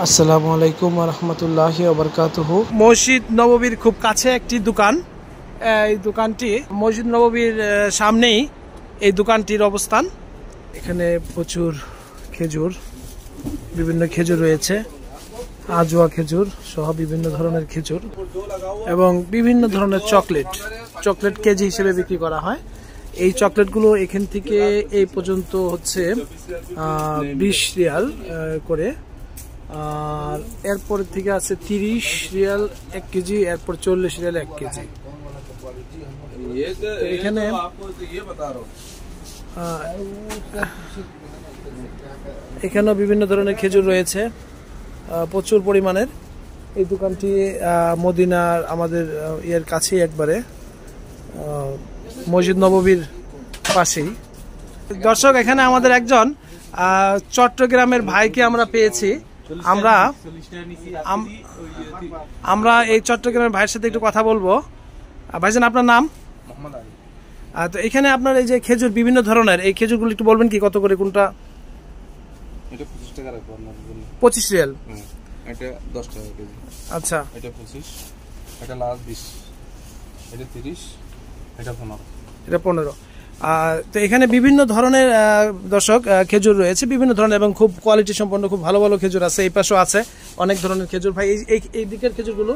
আসসালামু আলাইকুম ওয়া রাহমাতুল্লাহি ওয়া বারাকাতুহু। মসজিদ নববীর খুব কাছে একটি দোকান। এই দোকানটি মসজিদ নববীর সামনেই এই দোকানটির অবস্থান। এখানে প্রচুর খেজুর, বিভিন্ন খেজুর রয়েছে, আজওয়া খেজুর সহ বিভিন্ন ধরনের খেজুর এবং বিভিন্ন ধরনের চকলেট কেজি হিসেবে বিক্রি করা হয়। এই চকলেটগুলো এখান থেকে এই পর্যন্ত হচ্ছে 20 রিয়াল করে, আর এরপর থেকে আছে 30 রিয়াল 1 কেজি, এরপর 40 রিয়াল 1 কেজি। এখানে এখানেও বিভিন্ন ধরনের খেজুর রয়েছে প্রচুর পরিমাণের। এই দোকানটি মদিনার আমাদের এর কাছেই, একবারে মসজিদ নববীর পাশেই। দর্শক, এখানে আমাদের একজন চট্টগ্রামের ভাইকে আমরা পেয়েছি। আমরা এই চট্টগ্রামের ভাইয়ের সাথে একটু কথা বলবো। ভাইজান, আপনার নাম? মোহাম্মদ আলী। তো এখানে আপনার এই যে খেজুর বিভিন্ন ধরনের, এই খেজুরগুলো একটু বলবেন কি কত করে কোনটা? এটা 25 টাকা রাখবো আপনার জন্য। 25 রিয়াল। এটা 10 টাকা কেজি। আচ্ছা, এটা 25, এটা লাস্ট 20, এটা 30, এটা 15। এটা 15। তো এখানে বিভিন্ন ধরনের দর্শক খেজুর রয়েছে, বিভিন্ন ধরনের এবং খুব কোয়ালিটি সম্পন্ন, খুব ভালো ভালো খেজুর আছে। এই পাশেও আছে অনেক ধরনের খেজুর। ভাই, এই দিকের খেজুরগুলো?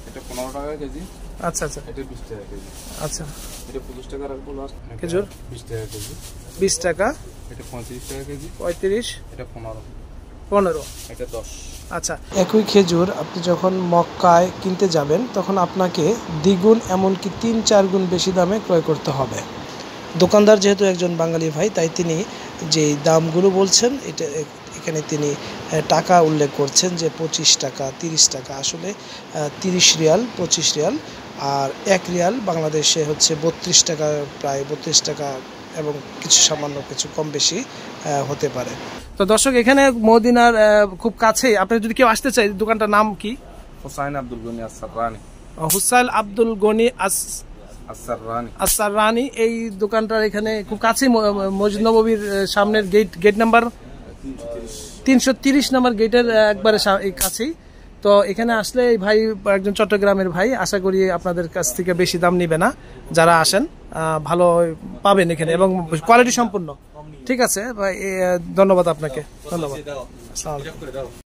এটা 15 টাকা কেজি। আচ্ছা আচ্ছা, এটা 20 টাকা কেজি। আচ্ছা, এটা 25 টাকা রাখবো লাস্ট। খেজুর 20 টাকা কেজি। 20 টাকা। এটা 35 টাকা কেজি। 35। এটা 15। এটা 10। আচ্ছা, একই খেজুর আপনি যখন মক্কায় কিনতে যাবেন তখন আপনাকে দ্বিগুণ, এমনকি 3-4 গুণ বেশি দামে ক্রয় করতে হবে। দোকানদার যেহেতু একজন বাঙালি ভাই, তাই তিনি যে দামগুলো বলছেন, এখানে তিনি টাকা উল্লেখ করছেন যে 25 টাকা, 30 টাকা। আসলে 30 রিয়াল, 25 রিয়াল, আর 1 রিয়াল বাংলাদেশে হচ্ছে 32 টাকা, প্রায় 32 টাকা, এবং কিছু সামান্য কিছু কম বেশি হতে পারে। তো দর্শক, এখানে মদিনার খুব কাছেই, আপনি যদি কেউ আসতে চাই, দোকানটার নাম কি? হুসাইন আব্দুল গনি আসসাররানি। হুসাইন আব্দুল গনি আসসাররানি। এই দোকানটার এখানে খুব কাছেই, মসজিদ নববীর সামনের গেট নাম্বার 330 নাম্বার গেটের একবারে কাছেই। তো এখানে আসলে এই ভাই একজন চট্টগ্রামের ভাই, আশা করি আপনাদের কাছ থেকে বেশি দাম নিবে না। যারা আসেন ভালো পাবেন এখানে এবং কোয়ালিটি সম্পূর্ণ। ঠিক আছে ভাই, ধন্যবাদ আপনাকে। ধন্যবাদ। আসসালামু আলাইকুম।